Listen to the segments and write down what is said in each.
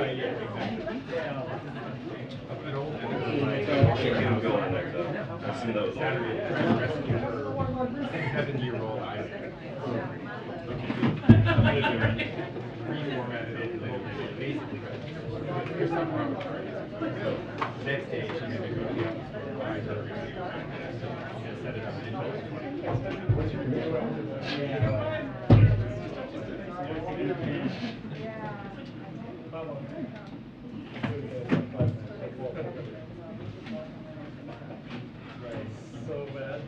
I've seen those. 7-year-old reformatted it basically. There's something wrong with her. Next day, she's going to go to the office for a ride. So set it up until 20. So bad.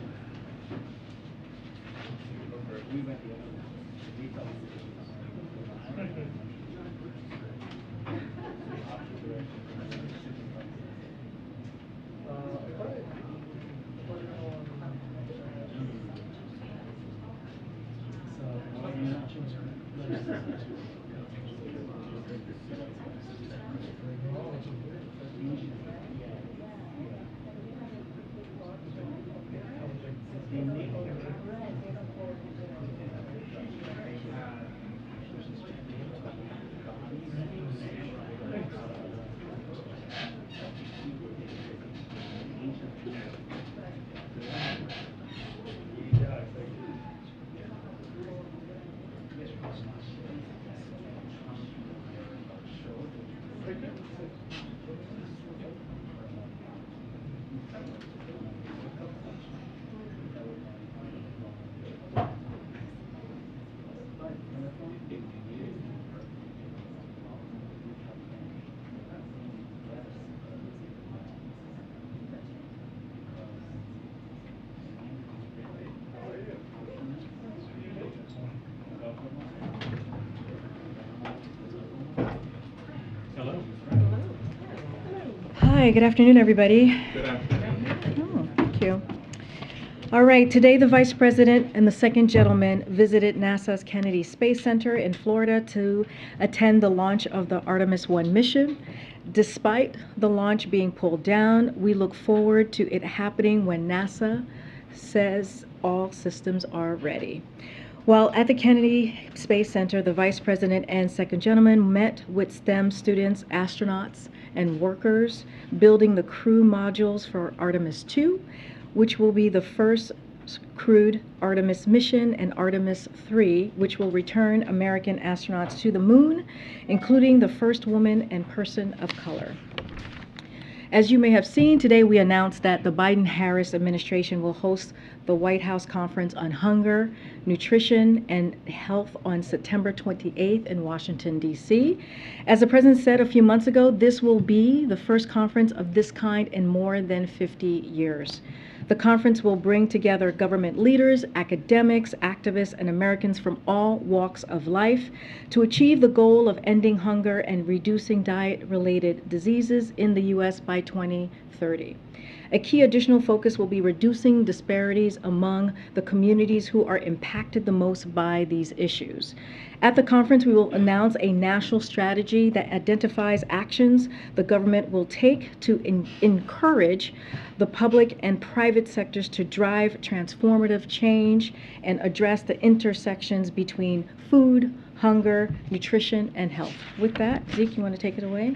We went the other way. Hi, good afternoon, everybody. Good afternoon. Oh, thank you. All right, today the Vice President and the Second Gentleman visited NASA's Kennedy Space Center in Florida to attend the launch of the Artemis 1 mission. Despite the launch being pulled down, we look forward to it happening when NASA says all systems are ready. While at the Kennedy Space Center, the Vice President and Second Gentleman met with STEM students, astronauts, and workers building the crew modules for Artemis 2, which will be the first crewed Artemis mission, and Artemis 3, which will return American astronauts to the moon, including the first woman and person of color. As you may have seen, today we announced that the Biden-Harris administration will host the White House Conference on Hunger, Nutrition, and Health on September 28th in Washington, D.C. As the President said a few months ago, this will be the first conference of this kind in more than 50 years. The conference will bring together government leaders, academics, activists, and Americans from all walks of life to achieve the goal of ending hunger and reducing diet-related diseases in the U.S. by 2030. A key additional focus will be reducing disparities among the communities who are impacted the most by these issues. At the conference, we will announce a national strategy that identifies actions the government will take to encourage the public and private sectors to drive transformative change and address the intersections between food, hunger, nutrition, and health. With that, Zeke, you want to take it away?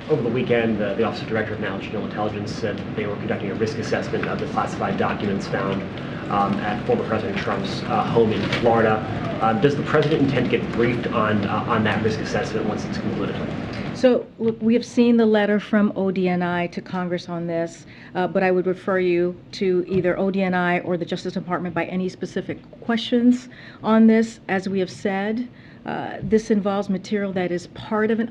Over the weekend, the Office of Director of National Intelligence said they were conducting a risk assessment of the classified documents found at former President Trump's home in Florida. Does the President intend to get briefed on that risk assessment once it's concluded? So, look, we have seen the letter from ODNI to Congress on this, but I would refer you to either ODNI or the Justice Department by any specific questions on this. As we have said, this involves material that is part of an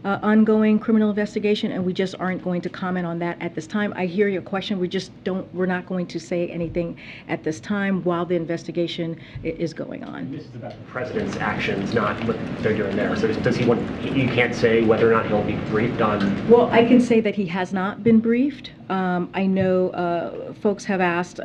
ongoing criminal investigation, and we just aren't going to comment on that at this time. I hear your question. We're not going to say anything at this time while the investigation is going on. This is about the President's actions, not what they're doing there. So does he want, you can't say whether or not he'll be briefed on? Well, I can say that he has not been briefed. I know folks have asked,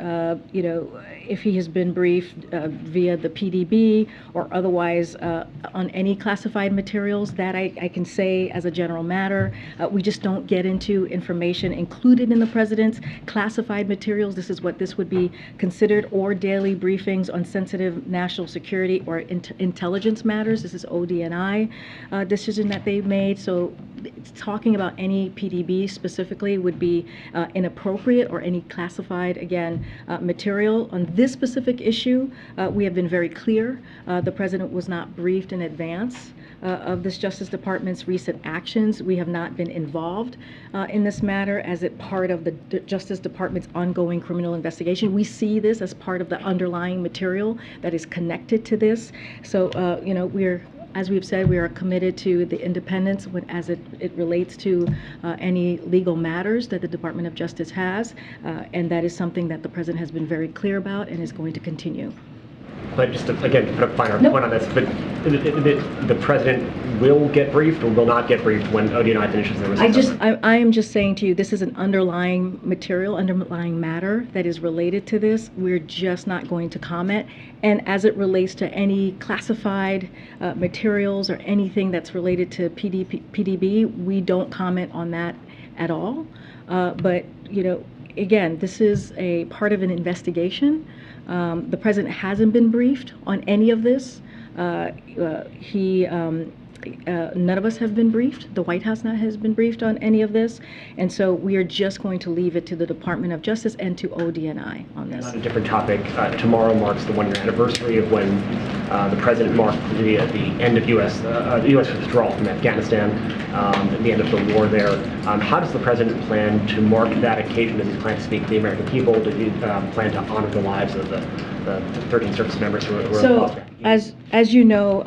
if he has been briefed via the PDB or otherwise on any classified materials, that I can say as a general matter. We just don't get into information included in the president's classified materials. This is what this would be considered, or daily briefings on sensitive national security or intelligence matters. This is ODNI decision that they've made. So talking about any PDB specifically would be inappropriate, or any classified, again, material. On this specific issue, we have been very clear. The president was not briefed in advance of this Justice Department's recent actions. We have not been involved in this matter as it part of the Justice Department's ongoing criminal investigation. We see this as part of the underlying material that is connected to this. So, as we've said, we are committed to the independence as it relates to any legal matters that the Department of Justice has, and that is something that the president has been very clear about and is going to continue. But just to, again, to put a finer point on this, but the president will get briefed or will not get briefed when ODNI finishes their risk. I am just saying to you, this is an underlying material, underlying matter that is related to this. We're just not going to comment. And as it relates to any classified materials or anything that's related to PDB, we don't comment on that at all. But, again, this is a part of an investigation. The president hasn't been briefed on any of this. None of us have been briefed. The White House has been briefed on any of this. And so we are just going to leave it to the Department of Justice and to ODNI on this. On a different topic, tomorrow marks the one-year anniversary of when the president marked the end of the U.S. withdrawal from Afghanistan, the end of the war there. How does the president plan to mark that occasion? Does he plan to speak to the American people? Does he plan to honor the lives of the 13 service members who were lost? As you know,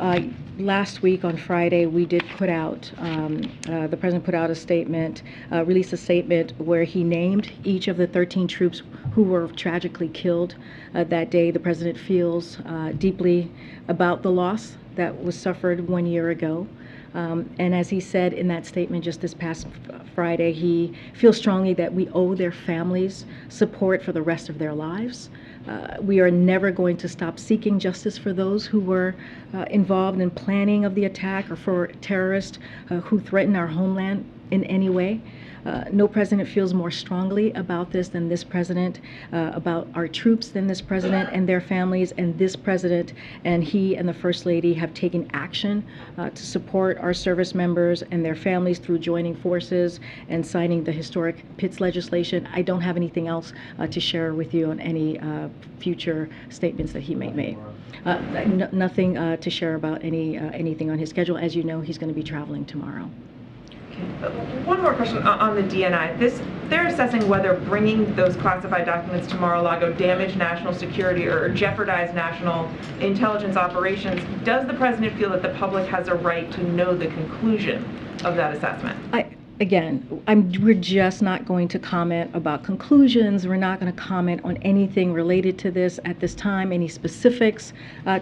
last week on Friday, we did put out, the president put out a statement, released a statement where he named each of the 13 troops who were tragically killed that day. The president feels deeply about the loss that was suffered 1 year ago. And as he said in that statement just this past Friday, he feels strongly that we owe their families support for the rest of their lives. We are never going to stop seeking justice for those who were involved in planning of the attack or for terrorists who threaten our homeland in any way. No president feels more strongly about this than this president, about our troops than this president and their families, and this president and he and the First Lady have taken action to support our service members and their families through joining forces and signing the historic Pitts legislation. I don't have anything else to share with you on any future statements that he may make. Nothing to share about anything on his schedule. As you know, he's going to be traveling tomorrow. One more question on the DNI. They're assessing whether bringing those classified documents to Mar-a-Lago damage national security or jeopardize national intelligence operations. Does the president feel that the public has a right to know the conclusion of that assessment? We're just not going to comment about conclusions. We're not going to comment on anything related to this at this time, any specifics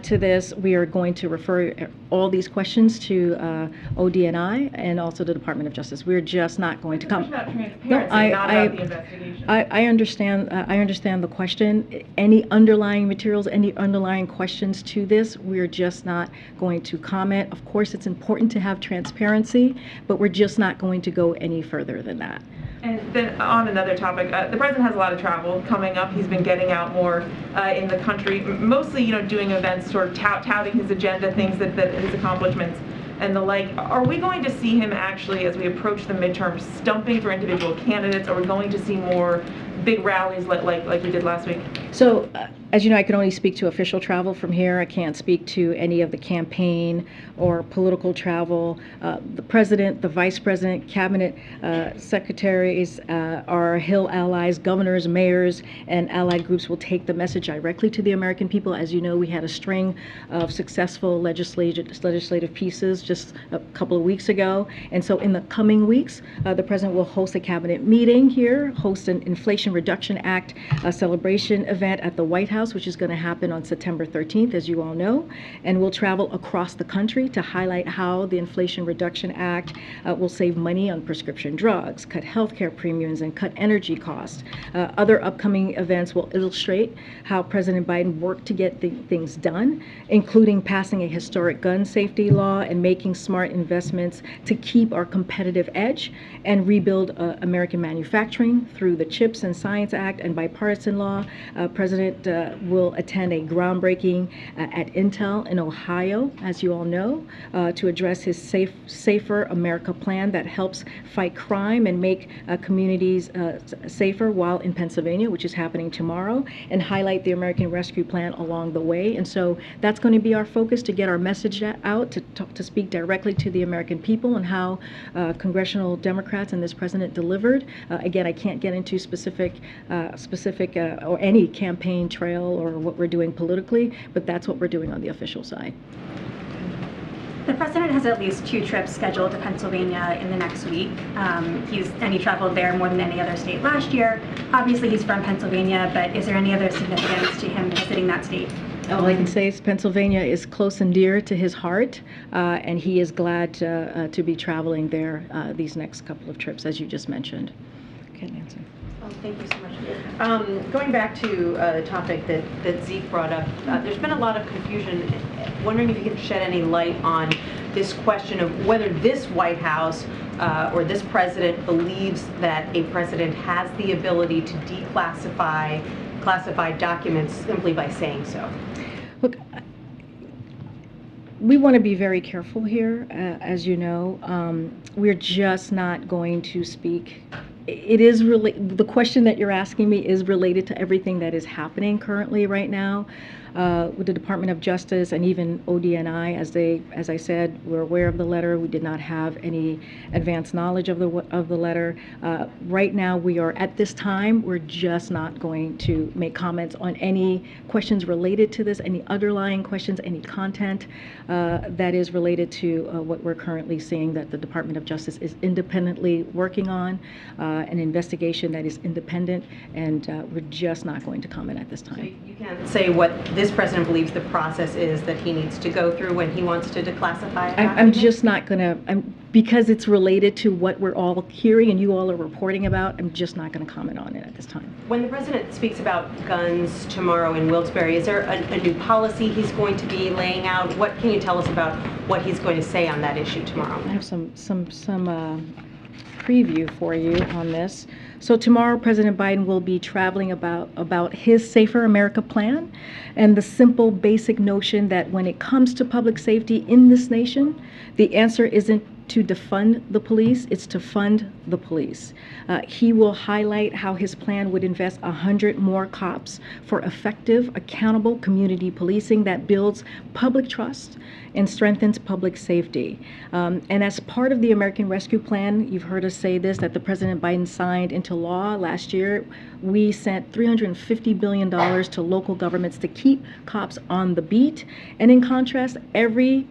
to this. We are going to refer all these questions to ODNI and also the Department of Justice. We're just not going to comment. Not about the investigation. I understand the question. Any underlying materials, any underlying questions to this, we're just not going to comment. Of course, it's important to have transparency, but we're just not going to go any further than that. And then on another topic, the president has a lot of travel coming up. He's been getting out more in the country, mostly, doing events, sort of touting his agenda, things that his accomplishments and the like. Are we going to see him actually, as we approach the midterms, stumping for individual candidates? Are we going to see more big rallies like we did last week? So, as you know, I can only speak to official travel from here. I can't speak to any of the campaign or political travel. The president, the vice president, cabinet secretaries, our Hill allies, governors, mayors, and allied groups will take the message directly to the American people. As you know, we had a string of successful legislative pieces just a couple of weeks ago. And so in the coming weeks, the president will host a cabinet meeting here, host an Inflation Reduction Act celebration event at the White House. House, which is going to happen on September 13th, as you all know, and we'll travel across the country to highlight how the Inflation Reduction Act will save money on prescription drugs, cut healthcare premiums, and cut energy costs. Other upcoming events will illustrate how President Biden worked to get things done, including passing a historic gun safety law and making smart investments to keep our competitive edge and rebuild American manufacturing through the CHIPS and Science Act and bipartisan law. President will attend a groundbreaking at Intel in Ohio, as you all know, to address his Safer America plan that helps fight crime and make communities safer, while in Pennsylvania, which is happening tomorrow, and highlight the American Rescue Plan along the way. And so that's going to be our focus, to get our message out, to speak directly to the American people and how congressional Democrats and this president delivered. Again, I can't get into specific or any campaign trail or what we're doing politically, but that's what we're doing on the official side. The president has at least 2 trips scheduled to Pennsylvania in the next week. He traveled there more than any other state last year. Obviously, he's from Pennsylvania, but is there any other significance to him visiting that state? All I can say is Pennsylvania is close and dear to his heart, and he is glad to be traveling there these next couple of trips, as you just mentioned. Okay, Nancy. Oh, thank you so much. Going back to a topic that Zeke brought up, there's been a lot of confusion. Wondering if you could shed any light on this question of whether this White House or this president believes that a president has the ability to declassify classified documents simply by saying so. Look, we want to be very careful here, as you know. We're just not going to speak. It is really, the question that you're asking me is related to everything that is happening currently right now with the Department of Justice and even ODNI. As I said, we're aware of the letter. We did not have any advanced knowledge of the letter. Right now, we are at this time. We're just not going to make comments on any questions related to this, any underlying questions, any content that is related to what we're currently seeing that the Department of Justice is independently working on. An investigation that is independent, and we're just not going to comment at this time. So you can't say what this president believes the process is that he needs to go through when he wants to declassify a document? I'm just not going to, because it's related to what we're all hearing and you all are reporting about, I'm just not going to comment on it at this time. When the president speaks about guns tomorrow in Wilkes-Barre, is there a new policy he's going to be laying out? What can you tell us about what he's going to say on that issue tomorrow? I have some preview for you on this. So tomorrow, President Biden will be traveling about his Safer America plan and the simple, basic notion that when it comes to public safety in this nation, the answer isn't to defund the police, it's to fund the police. He will highlight how his plan would invest 100 more cops for effective, accountable community policing that builds public trust and strengthens public safety. And as part of the American Rescue Plan, you've heard us say this, that the President Biden signed into law last year, we sent $350 billion to local governments to keep cops on the beat. And in contrast, every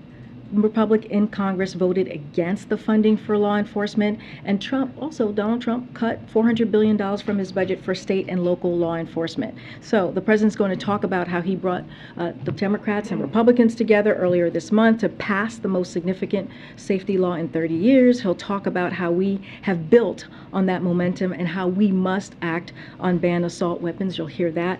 Republican in Congress voted against the funding for law enforcement, and Donald Trump cut $400 billion from his budget for state and local law enforcement. So the president's going to talk about how he brought the Democrats and Republicans together earlier this month to pass the most significant safety law in 30 years. He'll talk about how we have built on that momentum and how we must act on banned assault weapons. You'll hear that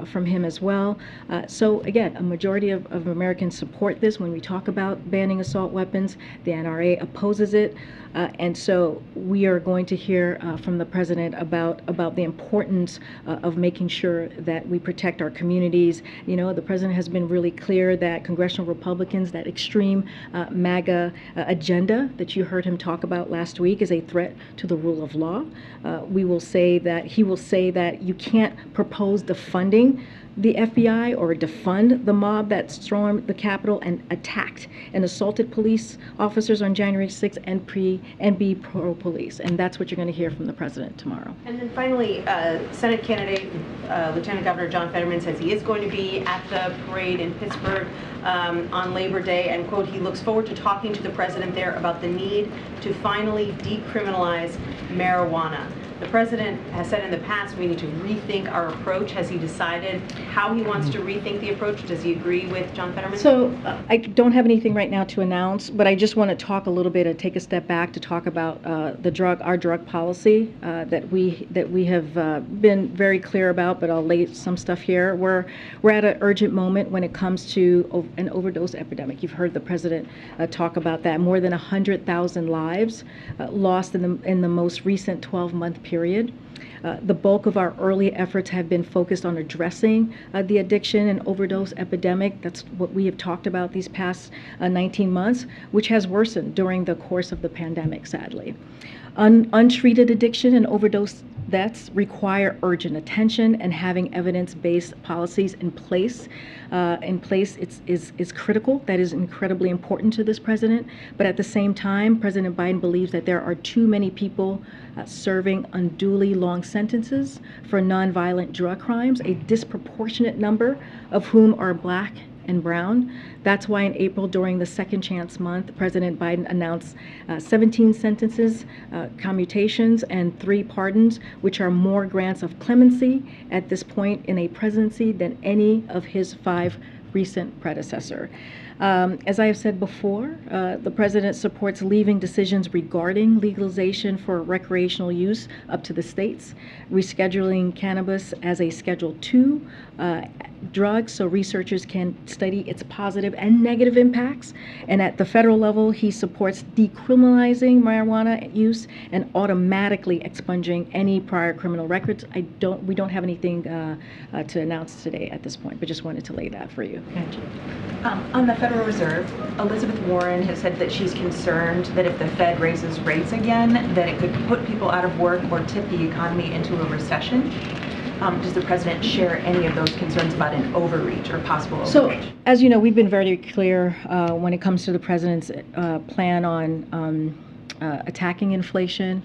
from him as well. So again, a majority of Americans support this when we talk about banning assault weapons. The NRA opposes it. And so we are going to hear from the president about the importance of making sure that we protect our communities. You know, the president has been really clear that congressional Republicans, that extreme MAGA agenda that you heard him talk about last week, is a threat to the rule of law. He will say that you can't propose defunding the FBI or defund the mob that stormed the Capitol and attacked and assaulted police officers on January 6th and be pro-police. And that's what you're going to hear from the president tomorrow. And then finally, Senate candidate Lieutenant Governor John Fetterman says he is going to be at the parade in Pittsburgh on Labor Day, and, quote, he looks forward to talking to the president there about the need to finally decriminalize marijuana. The president has said in the past we need to rethink our approach. Has he decided how he wants to rethink the approach? Does he agree with John Fetterman? So I don't have anything right now to announce, but I just want to talk a little bit and take a step back to talk about our drug policy that we have been very clear about. But I'll lay some stuff here. We're at an urgent moment when it comes to an overdose epidemic. You've heard the president talk about that. More than 100,000 lives lost in the most recent 12-month period. The bulk of our early efforts have been focused on addressing the addiction and overdose epidemic. That's what we have talked about these past 19 months, which has worsened during the course of the pandemic, sadly. Untreated addiction and overdose deaths require urgent attention, and having evidence-based policies in place is critical. That is incredibly important to this president. But at the same time, President Biden believes that there are too many people serving unduly long sentences for nonviolent drug crimes, a disproportionate number of whom are Black and brown. That's why in April, during the Second Chance Month, President Biden announced 17 sentences, commutations, and 3 pardons, which are more grants of clemency at this point in a presidency than any of his 5 recent predecessors. As I have said before, the president supports leaving decisions regarding legalization for recreational use up to the states, rescheduling cannabis as a Schedule II drug so researchers can study its positive and negative impacts. And at the federal level, he supports decriminalizing marijuana use and automatically expunging any prior criminal records. We don't have anything to announce today at this point, but just wanted to lay that for you. On the Federal Reserve, Elizabeth Warren has said that she's concerned that if the Fed raises rates again, that it could put people out of work or tip the economy into a recession. Does the president share any of those concerns about an overreach or possible overreach? So, as you know, we've been very clear when it comes to the president's plan on attacking inflation.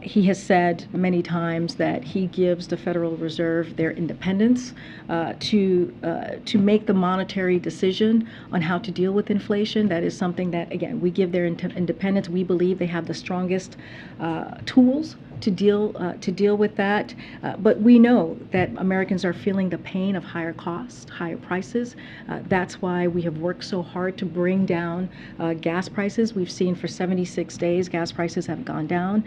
He has said many times that he gives the Federal Reserve their independence to make the monetary decision on how to deal with inflation. That is something that, again, we give their independence. We believe they have the strongest tools to deal with that. But we know that Americans are feeling the pain of higher costs, higher prices. That's why we have worked so hard to bring down gas prices. We've seen for 76 days gas prices have gone down.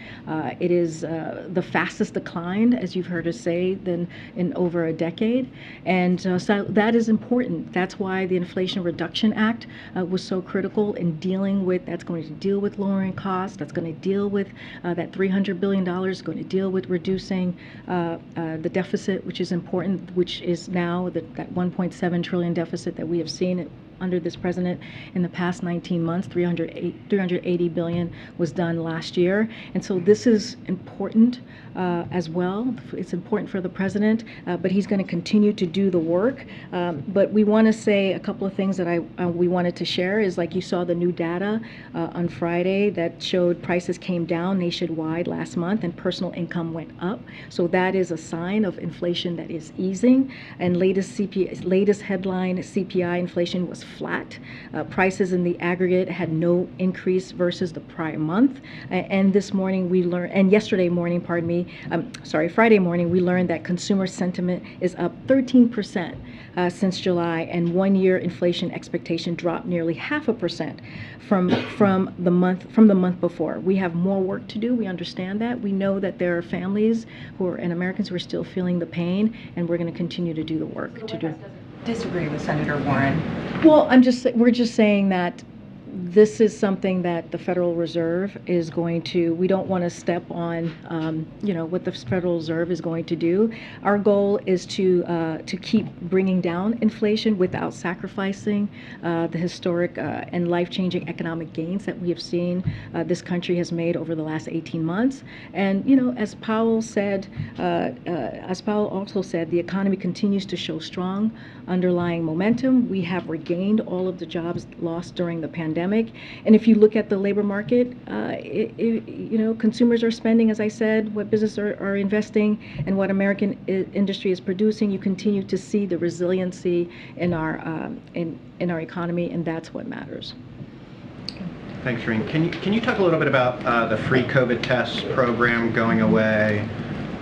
It is the fastest decline, as you've heard us say, than in over a decade. And so that is important. That's why the Inflation Reduction Act was so critical in dealing with, that's going to deal with lowering costs, that's going to deal with that $300 billion, going to deal with reducing the deficit, which is important, which is now that 1.7 trillion deficit that we have seen under this president in the past 19 months. 380 billion was done last year. And so this is important as well. It's important for the president, but he's going to continue to do the work. But we want to say a couple of things that we wanted to share is, like, you saw the new data on Friday that showed prices came down nationwide last month and personal income went up. So that is a sign of inflation that is easing. And latest headline CPI inflation was flat. Prices in the aggregate had no increase versus the prior month. And this morning we learned, and Friday morning we learned that consumer sentiment is up 13% since July, and 1-year inflation expectation dropped nearly 0.5% from the month before. We have more work to do. We understand that. We know that there are families and Americans who are still feeling the pain, and we're going to continue to do the work to do. Disagree with Senator Warren. Well, we're just saying that this is something that the Federal Reserve is going to, we don't want to step on, what the Federal Reserve is going to do. Our goal is to keep bringing down inflation without sacrificing the historic and life-changing economic gains that we have seen this country has made over the last 18 months. And, as Powell also said, the economy continues to show strong underlying momentum. We have regained all of the jobs lost during the pandemic. And if you look at the labor market, consumers are spending, as I said, what businesses are investing, and what American industry is producing. You continue to see the resiliency in our economy, and that's what matters. Thanks, Karine. Can you talk a little bit about the free COVID test program going away?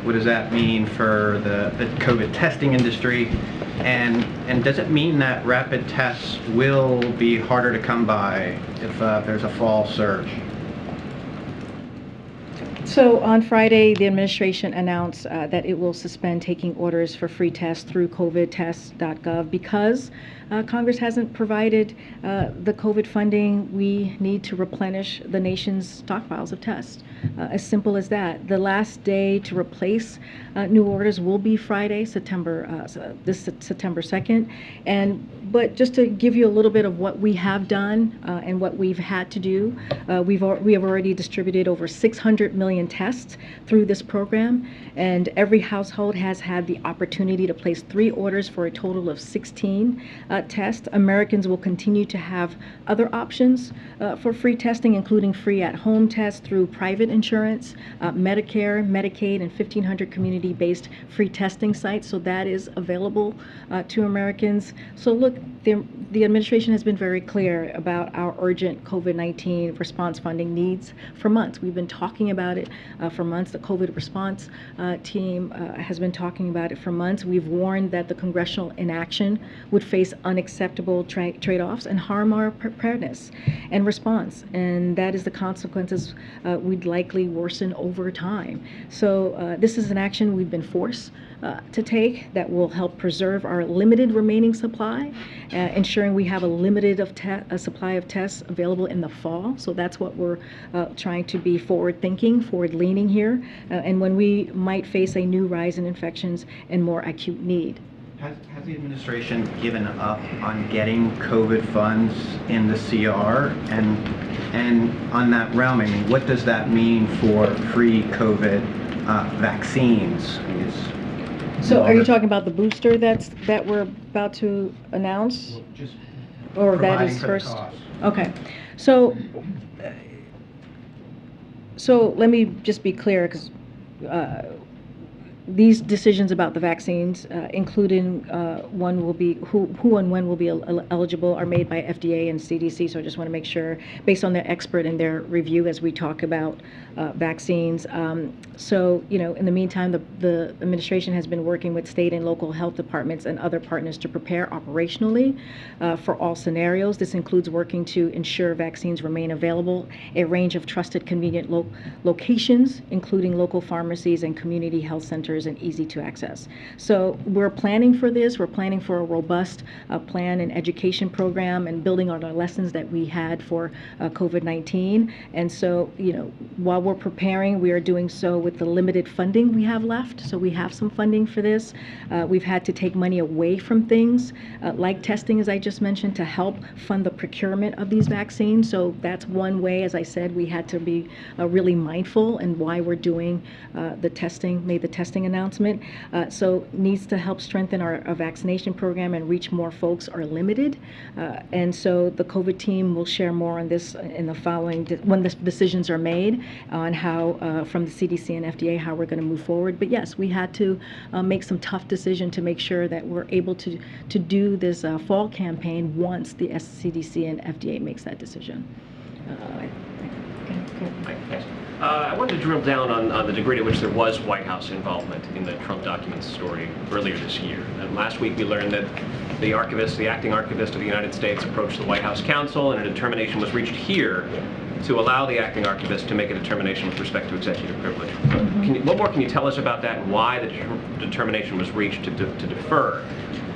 What does that mean for the COVID testing industry? And does it mean that rapid tests will be harder to come by if there's a fall surge? So on Friday, the administration announced that it will suspend taking orders for free tests through covidtests.gov because Congress hasn't provided the COVID funding we need to replenish the nation's stockpiles of tests. As simple as that. The last day to replace new orders will be Friday, September 2nd. But just to give you a little bit of what we have done and what we've had to do, we have already distributed over 600 million tests through this program, and every household has had the opportunity to place 3 orders for a total of 16 tests. Americans will continue to have other options for free testing, including free at-home tests through private insurance, Medicare, Medicaid, and 1,500 community-based free testing sites. So that is available to Americans. So look, the administration has been very clear about our urgent COVID-19 response funding needs for months. We've been talking about it for months. The COVID response team has been talking about it for months. We've warned that the congressional inaction would face unacceptable trade-offs and harm our preparedness and response. And that is the consequences we'd likely worsen over time. So this is an action we've been forced to take that will help preserve our limited remaining supply, ensuring we have a limited supply of tests available in the fall. So that's what we're trying to be forward-thinking, forward-leaning here, and when we might face a new rise in infections and more acute need. Has the administration given up on getting COVID funds in the CR? And on that realm, I mean, what does that mean for free COVID vaccines? I mean, so are you talking about the booster that we're about to announce? Just or that is providing for the first? cost. Okay. So let me just be clear, because these decisions about the vaccines, including one will be who and when will be eligible, are made by FDA and CDC. So I just want to make sure, based on their expert and their review, as we talk about vaccines. So in the meantime, the administration has been working with state and local health departments and other partners to prepare operationally for all scenarios. This includes working to ensure vaccines remain available, a range of trusted, convenient locations, including local pharmacies and community health centers, and easy to access. So we're planning for this. We're planning for a robust plan and education program and building on our lessons that we had for COVID-19. And so, while we're preparing, we are doing so with the limited funding we have left. So we have some funding for this. We've had to take money away from things like testing, as I just mentioned, to help fund the procurement of these vaccines. So that's one way, as I said, we had to be really mindful and why we're doing the testing, made the testing announcement. So needs to help strengthen our vaccination program and reach more folks are limited. And so the COVID team will share more on this in the following, when the decisions are made on how, from the CDC and FDA, how we're going to move forward. But yes, we had to make some tough decision to make sure that we're able to do this fall campaign once the CDC and FDA makes that decision. I wanted to drill down on the degree to which there was White House involvement in the Trump documents story earlier this year. And last week we learned that the acting archivist of the United States, approached the White House counsel, and a determination was reached here to allow the acting archivist to make a determination with respect to executive privilege. What more can you tell us about that, and why the determination was reached to defer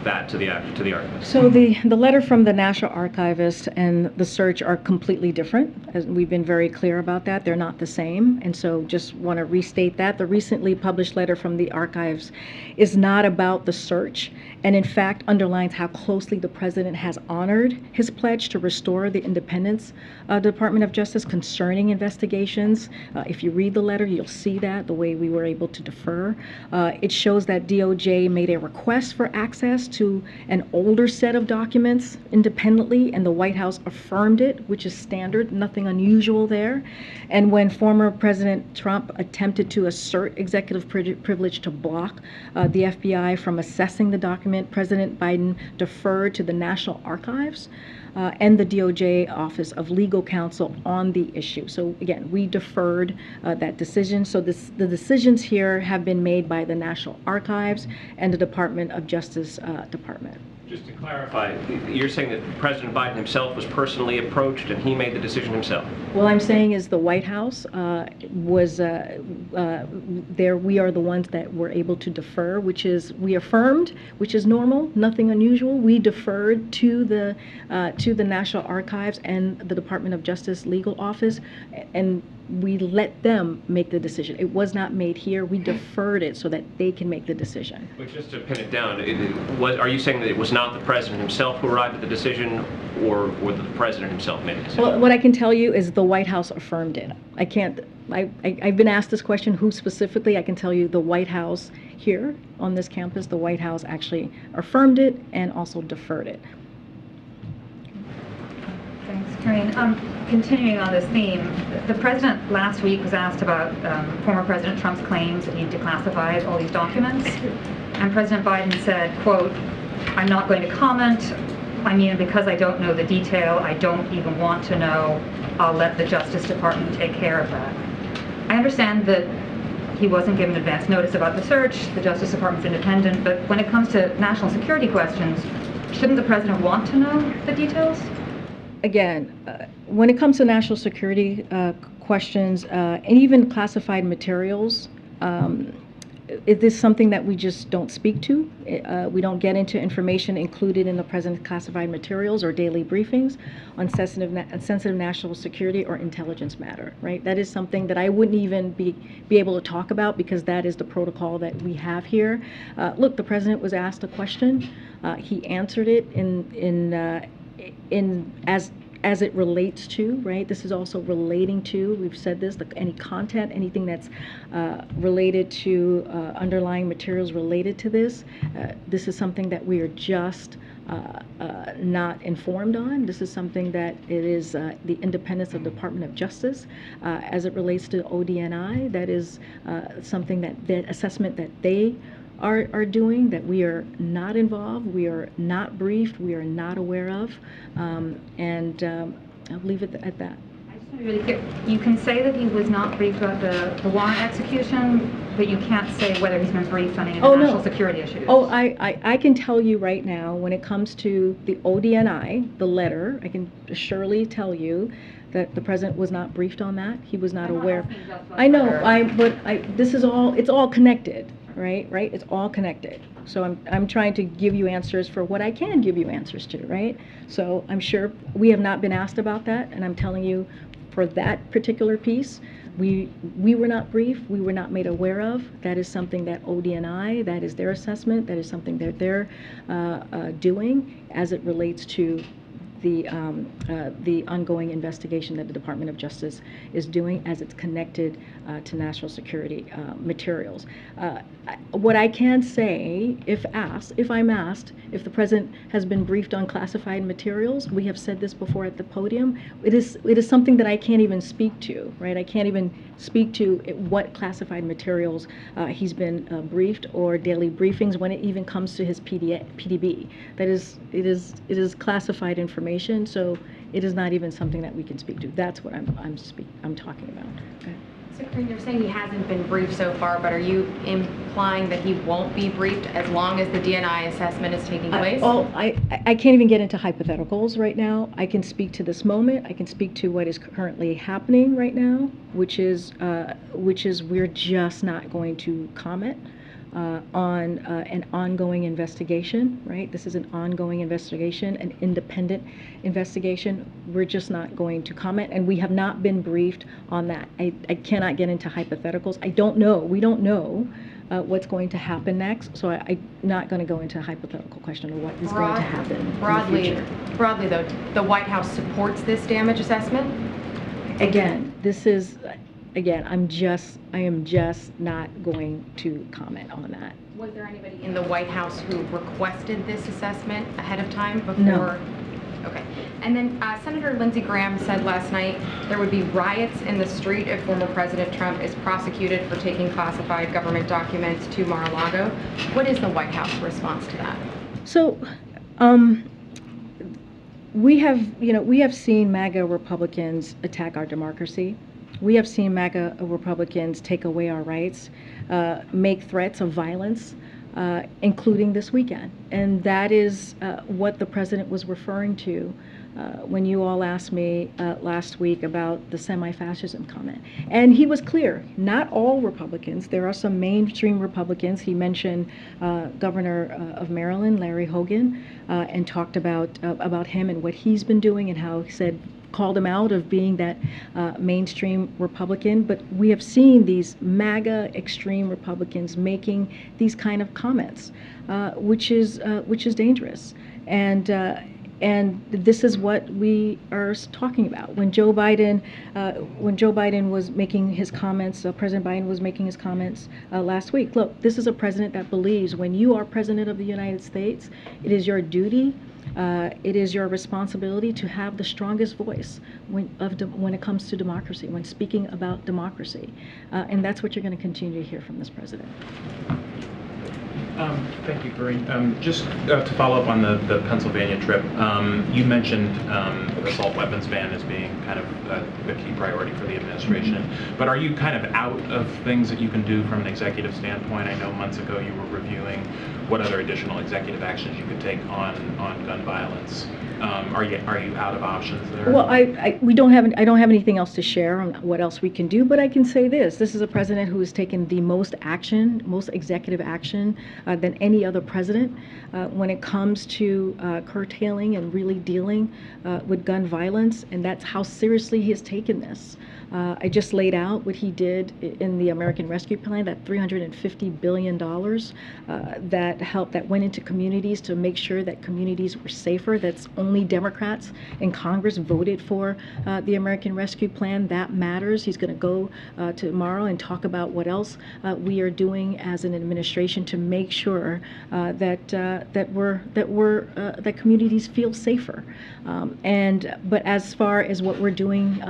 that to the archivist? So the letter from the National Archivist and the search are completely different. As we've been very clear about that. They're not the same. And so just want to restate that. The recently published letter from the archives is not about the search, and in fact underlines how closely the president has honored his pledge to restore the independence of the Department of Justice concerning investigations. If you read the letter, you'll see that, the way we were able to defer. It shows that DOJ made a request for access to an older set of documents independently, and the White House affirmed it, which is standard, nothing unusual there. And when former President Trump attempted to assert executive privilege to block the FBI from assessing the document, President Biden deferred to the National Archives and the DOJ Office of Legal Counsel on the issue. So again, we deferred that decision. So the decisions here have been made by the National Archives and the Department of Justice Department. Just to clarify, you're saying that President Biden himself was personally approached and he made the decision himself? What I'm saying is the White House was there. We are the ones that were able to defer, which is we affirmed, which is normal, nothing unusual. We deferred to the National Archives and the Department of Justice Legal Office, and we let them make the decision. It was not made here. We deferred it so that they can make the decision. But just to pin it down, are you saying that it was not the president himself who arrived at the decision, or that the president himself made the decision? Well, what I can tell you is the White House affirmed it. I can't. I've been asked this question, who specifically? I can tell you the White House here on this campus, the White House actually affirmed it and also deferred it. Thanks, Karine. Continuing on this theme, the president last week was asked about former President Trump's claims that he declassified all these documents, and President Biden said, quote, "I'm not going to comment. I mean, because I don't know the detail, I don't even want to know. I'll let the Justice Department take care of that." I understand that he wasn't given advance notice about the search, the Justice Department's independent, but when it comes to national security questions, shouldn't the president want to know the details? Again, when it comes to national security questions and even classified materials, it is something that we just don't speak to. We don't get into information included in the president's classified materials or daily briefings on sensitive national security or intelligence matter, right? That is something that I wouldn't even be able to talk about because that is the protocol that we have here. Look, the president was asked a question. He answered it as it relates to, right? This is also relating to, we've said this, any content, anything that's related to underlying materials related to this. This is something that we are just not informed on. This is something that it is the independence of the Department of Justice as it relates to ODNI. That is something that assessment that they are doing, that we are not involved, we are not briefed, we are not aware of, and I'll leave it at that. I just want to be really clear. You can say that he was not briefed about the warrant execution, but you can't say whether he's been briefed on any of the national security issues. Oh, I can tell you right now, when it comes to the ODNI, the letter, I can surely tell you that the president was not briefed on that. He was not aware. I know, this is all, it's all connected. Right? It's all connected. So I'm trying to give you answers for what I can give you answers to, right? So I'm sure we have not been asked about that, and I'm telling you, for that particular piece, we were not briefed, we were not made aware of. That is something that ODNI, that is their assessment, that is something that they're doing as it relates to the ongoing investigation that the Department of Justice is doing as it's connected to national security materials. What I can say, if I'm asked, if the president has been briefed on classified materials, we have said this before at the podium, it is something that I can't even speak to, right? I can't even speak to what classified materials he's been briefed or daily briefings when it even comes to his PDB. That is, it is classified information, so it is not even something that we can speak to. That's what I'm talking about. Okay. So, Karine, you're saying he hasn't been briefed so far, but are you implying that he won't be briefed as long as the DNI assessment is taking place? I can't even get into hypotheticals right now. I can speak to this moment. I can speak to what is currently happening right now, which is we're just not going to comment on an ongoing investigation, right? This is an ongoing investigation, an independent investigation. We're just not going to comment, and we have not been briefed on that. I cannot get into hypotheticals. I don't know. We don't know what's going to happen next, so I'm not going to go into a hypothetical question of what is going to happen in the future. Broadly, though, the White House supports this damage assessment? Again, this is... Again, I am just not going to comment on that. Was there anybody in the White House who requested this assessment ahead of time before? No. Okay. And then Senator Lindsey Graham said last night there would be riots in the street if former President Trump is prosecuted for taking classified government documents to Mar-a-Lago. What is the White House response to that? So, we have seen MAGA Republicans attack our democracy. We have seen MAGA Republicans take away our rights, make threats of violence, including this weekend. And that is what the president was referring to when you all asked me last week about the semi-fascism comment. And he was clear, not all Republicans. There are some mainstream Republicans. He mentioned Governor of Maryland, Larry Hogan, and talked about him and what he's been doing and how he called him out of being that mainstream Republican. But we have seen these MAGA extreme Republicans making these kind of comments, which is dangerous. And this is what we are talking about. When Joe Biden was making his comments, President Biden was making his comments last week. Look, this is a president that believes when you are president of the United States, it is your duty, it is your responsibility to have the strongest voice when it comes to democracy, when speaking about democracy. And that's what you're going to continue to hear from this president. Thank you, Karine. Just to follow up on the Pennsylvania trip, you mentioned the assault weapons ban as being kind of the key priority for the administration. But are you kind of out of things that you can do from an executive standpoint? I know months ago you were reviewing what other additional executive actions you could take on gun violence. Are you out of options there? Well, I don't have anything else to share on what else we can do, but I can say this. This is a president who has taken the most executive action than any other president when it comes to curtailing and really dealing with gun violence, and that's how seriously he has taken this. I just laid out what he did in the American Rescue Plan, that $350 billion that went into communities to make sure that communities were safer. That's only Democrats in Congress voted for the American Rescue Plan. That matters. He's going to go tomorrow and talk about what else we are doing as an administration to make sure that communities feel safer. But as far as what we're doing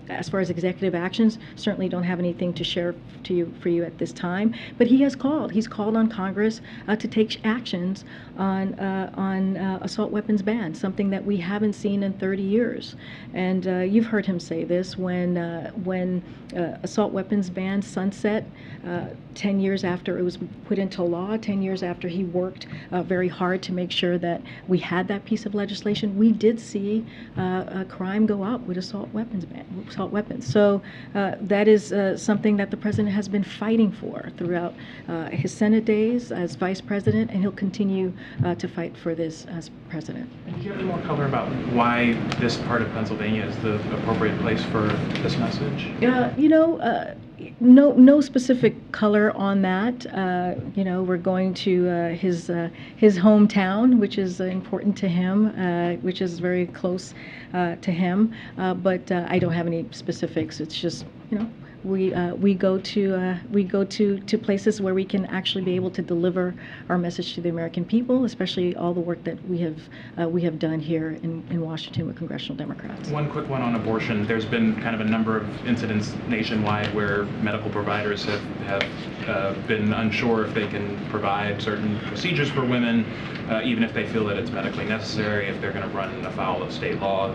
as far as executive actions, certainly don't have anything to share for you at this time. But he has called. He's called on Congress to take actions on assault weapons ban, something that we haven't seen in 30 years. And you've heard him say this when assault weapons ban sunset 10 years after it was put into law, 10 years after he worked very hard to make sure that we had that piece of legislation. We did see crime go up with assault weapons. So that is something that the president has been fighting for throughout his Senate days as vice president, and he'll continue to fight for this as president. And do you have any more color about why this part of Pennsylvania is the appropriate place for this message? No specific color on that. We're going to his hometown, which is important to him, which is very close to him. But I don't have any specifics. It's just, we go to places where we can actually be able to deliver our message to the American people, especially all the work that we have done here in Washington with congressional Democrats. One quick one on abortion. There's been kind of a number of incidents nationwide where medical providers have been unsure if they can provide certain procedures for women, even if they feel that it's medically necessary, if they're going to run afoul of state law.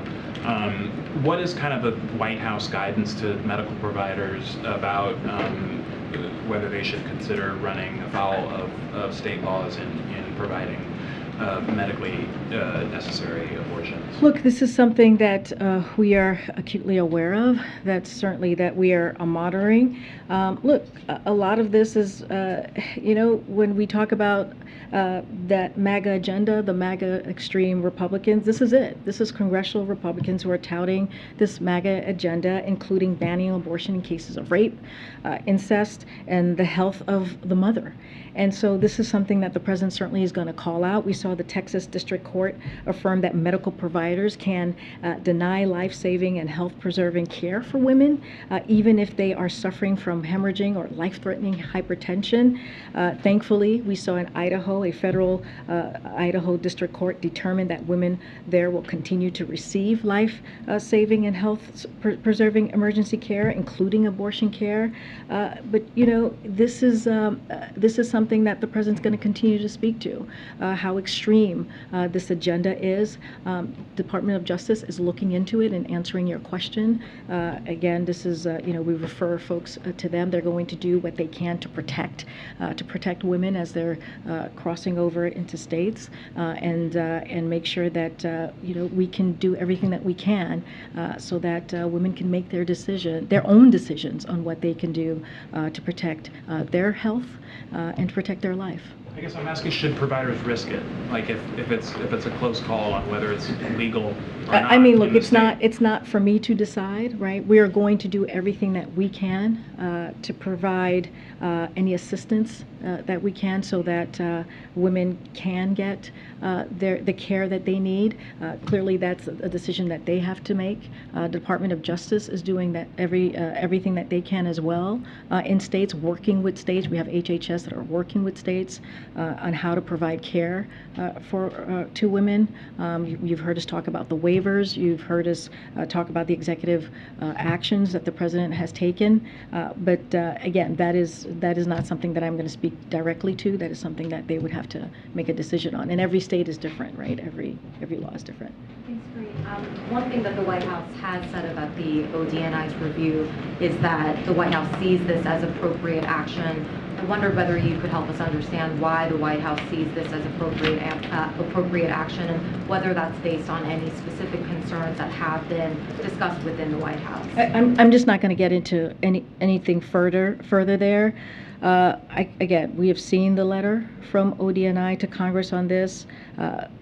What is kind of the White House guidance to medical providers about whether they should consider running afoul of state laws in providing medically necessary abortions? Look, this is something that we are acutely aware of. That's certainly that we are monitoring. Look, a lot of this is, when we talk about that MAGA agenda, the MAGA extreme Republicans, this is it. This is congressional Republicans who are touting this MAGA agenda, including banning abortion in cases of rape, incest, and the health of the mother. And so this is something that the president certainly is going to call out. We saw the Texas District Court affirm that medical providers can deny life-saving and health-preserving care for women, even if they are suffering from hemorrhaging or life-threatening hypertension. Thankfully, we saw in Idaho Idaho, a federal Idaho District Court determined that women there will continue to receive life-saving and health-preserving emergency care, including abortion care. But you know, this is something that the president's going to continue to speak to. How extreme this agenda is. Department of Justice is looking into it and answering your question. Again, this is you know, we refer folks to them. They're going to do what they can to protect women as they're crossing over into states, and make sure that you know, we can do everything that we can so that women can make their own decisions on what they can do to protect their health and to protect their life. I guess I'm asking, should providers risk it? Like if it's a close call on whether it's legal or not? I mean, look, in the it's not for me to decide, right? We are going to do everything that we can to provide any assistance that we can so that women can get the care that they need. Clearly, that's a decision that they have to make. Department of Justice is doing that everything that they can as well in states, working with states. We have HHS that are working with states on how to provide care to women. You've heard us talk about the waivers. You've heard us talk about the executive actions that the president has taken. But again, that is not something that I'm going to speak directly to. That is something that they would have to make a decision on. And every state is different, right? Every law is different. Thanks, Karine. One thing that the White House has said about the ODNI's review is that the White House sees this as appropriate action. I wondered whether you could help us understand why the White House sees this as appropriate action, and whether that's based on any specific concerns that have been discussed within the White House. I'm just not going to get into anything further there. Again, we have seen the letter from ODNI to Congress on this.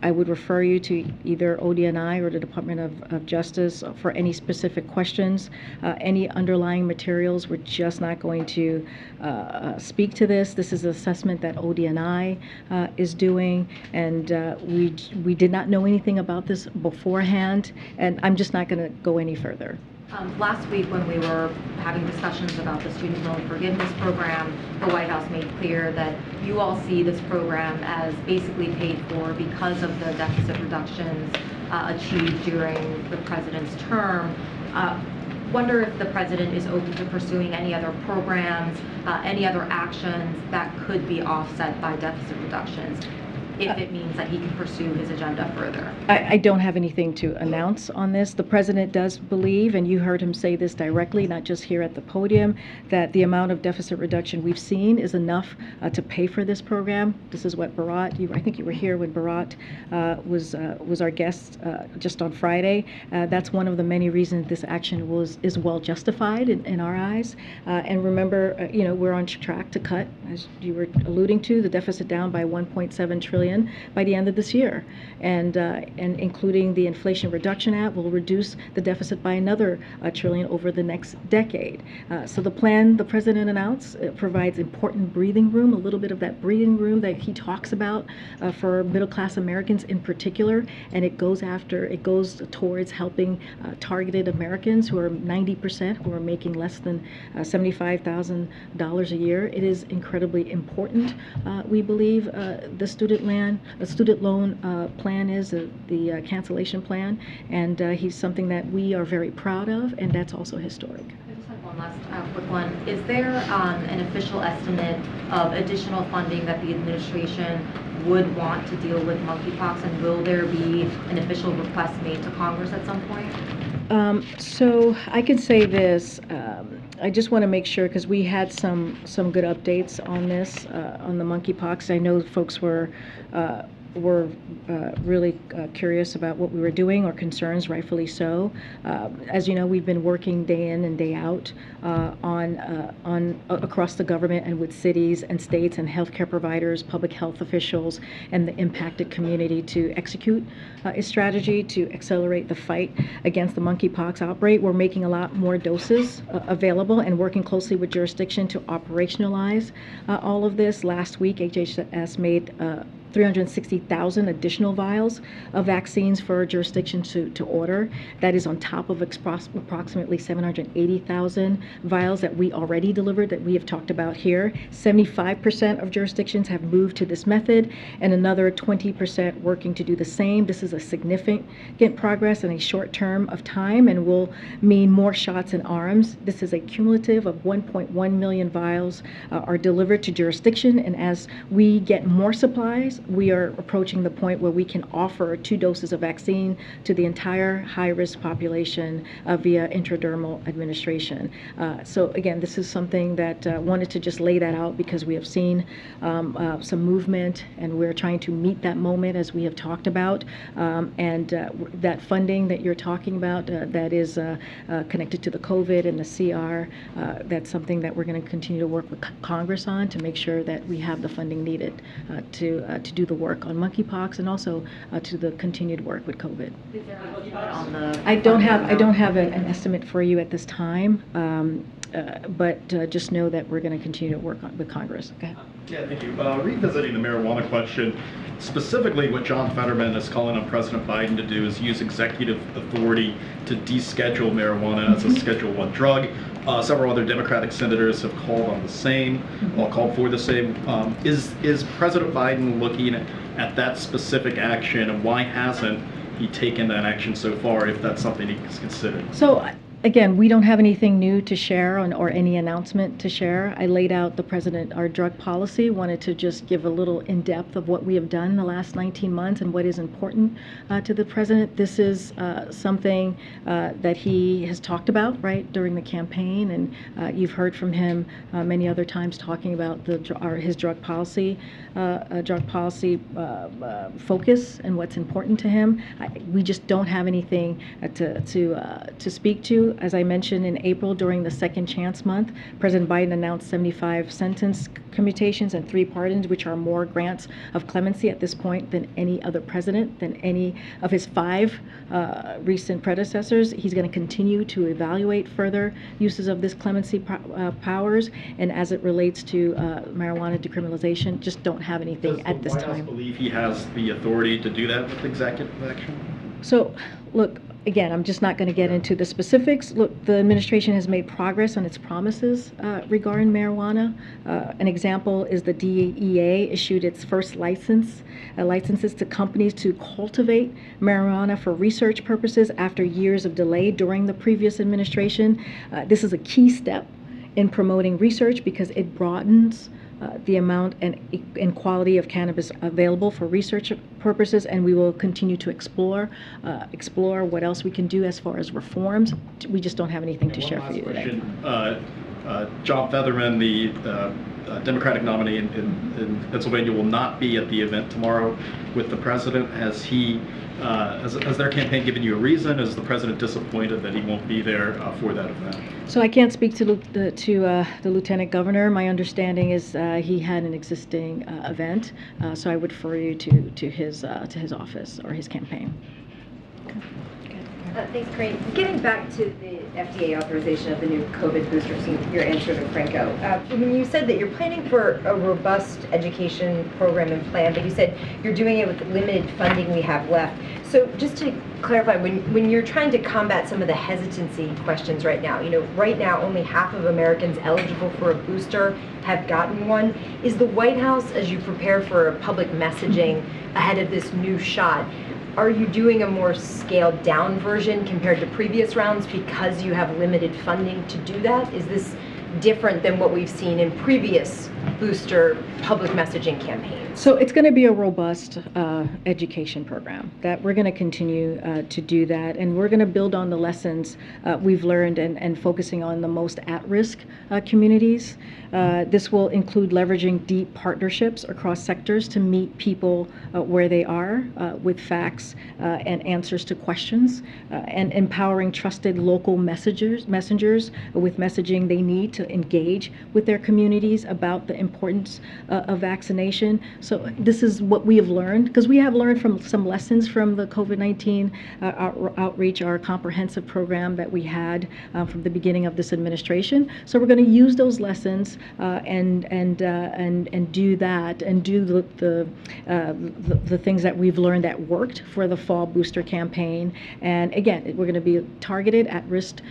I would refer you to either ODNI or the Department of Justice for any specific questions. Any underlying materials, we're just not going to speak to this. This is an assessment that ODNI is doing, and we did not know anything about this beforehand, and I'm just not going to go any further. Last week, when we were having discussions about the student loan forgiveness program, the White House made clear that you all see this program as basically paid for because of the deficit reductions achieved during the president's term. Wonder if the president is open to pursuing any other programs, any other actions that could be offset by deficit reductions, if it means that he can pursue his agenda further. I don't have anything to announce on this. The president does believe, and you heard him say this directly, not just here at the podium, that the amount of deficit reduction we've seen is enough to pay for this program. This is what Bharat, I think you were here when Bharat was our guest just on Friday. That's one of the many reasons this action is well justified in our eyes. And remember, you know, we're on track to cut, as you were alluding to, the deficit down by 1.7 trillion by the end of this year, and including the Inflation Reduction Act will reduce the deficit by another trillion over the next decade. So the plan the president announced provides important breathing room, a little bit of that breathing room that he talks about for middle-class Americans in particular, and it goes towards helping targeted Americans who are 90% who are making less than $75,000 a year. It is incredibly important. We believe the student loan plan is the cancellation plan, and he's something that we are very proud of, and that's also historic. I just have one last quick one. Is there an official estimate of additional funding that the administration would want to deal with monkeypox, and will there be an official request made to Congress at some point? So I can say this. I just want to make sure, because we had some good updates on this, on the monkeypox. I know folks were really curious about what we were doing, or concerns, rightfully so. As you know, we've been working day in and day out on across the government and with cities and states and healthcare providers, public health officials, and the impacted community to execute a strategy to accelerate the fight against the monkeypox outbreak. We're making a lot more doses available and working closely with jurisdiction to operationalize all of this. Last week, HHS made 360,000 additional vials of vaccines for jurisdictions to order. That is on top of approximately 780,000 vials that we already delivered that we have talked about here. 75% of jurisdictions have moved to this method, and another 20% working to do the same. This is a significant progress in a short term of time and will mean more shots in arms. This is a cumulative of 1.1 million vials are delivered to jurisdiction, and as we get more supplies, we are approaching the point where we can offer 2 doses of vaccine to the entire high-risk population via intradermal administration. So again, this is something that wanted to just lay that out because we have seen some movement, and we're trying to meet that moment as we have talked about. And that funding that you're talking about that is connected to the COVID and the CR, that's something that we're going to continue to work with Congress on to make sure that we have the funding needed to do the work on monkeypox and also to the continued work with COVID. I don't have an estimate for you at this time, but just know that we're going to continue to work with Congress. Okay. Yeah, thank you. Revisiting the marijuana question, specifically what John Fetterman is calling on President Biden to do is use executive authority to deschedule marijuana as a Schedule I drug. Several other Democratic senators have called for the same. Is President Biden looking at that specific action, and why hasn't he taken that action so far, if that's something he's considered? So again, we don't have anything new to share or any announcement to share. I laid out our drug policy, wanted to just give a little in-depth of what we have done in the last 19 months and what is important to the president. This is something that he has talked about, right, during the campaign, and you've heard from him many other times talking about his drug policy focus and what's important to him. We just don't have anything to speak to. As I mentioned in April during the Second Chance Month, President Biden announced 75 sentence commutations and 3 pardons, which are more grants of clemency at this point than any other president, than any of his 5 recent predecessors. He's going to continue to evaluate further uses of this clemency powers, and as it relates to marijuana decriminalization, just don't have anything at this time. Does the White House believe he has the authority to do that with executive action? So, look, again, I'm just not going to get into the specifics. Look, the administration has made progress on its promises regarding marijuana. An example is the DEA issued its first licenses to companies to cultivate marijuana for research purposes after years of delay during the previous administration. This is a key step in promoting research because it broadens the amount and quality of cannabis available for research purposes, and we will continue to explore what else we can do as far as reforms. We just don't have anything to share for you today. John Fetterman, the Democratic nominee in Pennsylvania, will not be at the event tomorrow with the president. Has their campaign given you a reason? Is the president disappointed that he won't be there for that event? So I can't speak to the lieutenant governor. My understanding is he had an existing event, so I would refer you to his office or his campaign. Thanks, Karine. Getting back to the FDA authorization of the new COVID boosters, your answer to Franco. When you said that you're planning for a robust education program and plan, but you said you're doing it with limited funding we have left. So just to clarify, when you're trying to combat some of the hesitancy questions right now, right now only half of Americans eligible for a booster have gotten one. Is the White House, as you prepare for public messaging ahead of this new shot, are you doing a more scaled down version compared to previous rounds because you have limited funding to do that? Is this different than what we've seen in previous booster public messaging campaigns? So it's going to be a robust education program that we're going to continue to do that, and we're going to build on the lessons we've learned and focusing on the most at-risk communities. This will include leveraging deep partnerships across sectors to meet people where they are with facts and answers to questions, and empowering trusted local messengers with messaging they need to engage with their communities about the importance of vaccination. So this is what we have learned, because we have learned from some lessons from the COVID-19 outreach, our comprehensive program that we had from the beginning of this administration. So we're going to use those lessons and do that, and do the things that we've learned that worked for the fall booster campaign. And again, we're going to be targeted at risk,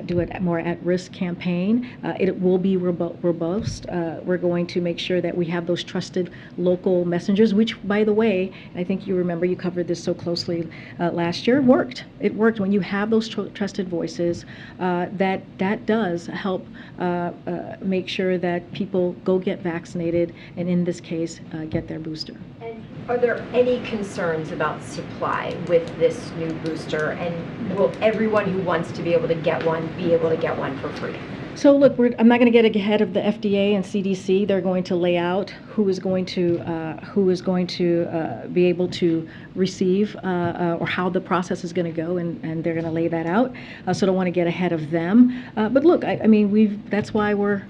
do a more at-risk campaign. It will be robust. We're going to make sure that we have those trusted local messengers, which, by the way, I think you remember you covered this so closely last year. It worked when you have those trusted voices. That does help make sure that people go get vaccinated, and in this case, get their booster. And are there any concerns about supply with this new booster? And will everyone who wants to be able to get one be able to get one for free? So look, I'm not going to get ahead of the FDA and CDC. They're going to lay out who is going to be able to receive or how the process is going to go, and they're going to lay that out. So don't want to get ahead of them. But look, I mean, that's why we're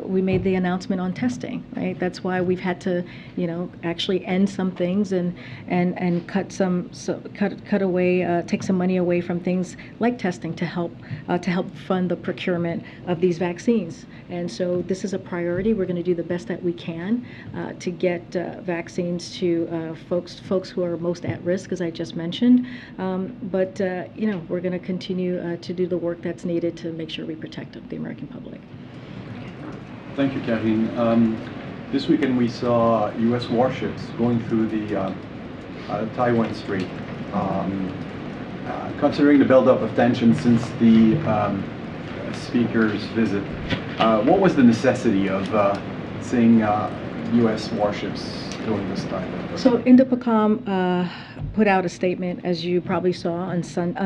we made the announcement on testing, right? That's why we've had to, actually end some things and cut away, take some money away from things like testing to help fund the procurement of these vaccines. And so this is a priority. Going to do the best that we can to get vaccines to folks who are most at risk, as I just mentioned. But we're going to continue to do the work that's needed to make sure we protect the American public. Thank you, Karine. This weekend we saw U.S. warships going through the Taiwan Strait. Considering the buildup of tension since the speaker's visit, what was the necessity of seeing U.S. warships doing this time? So Indo-PACOM put out a statement, as you probably saw on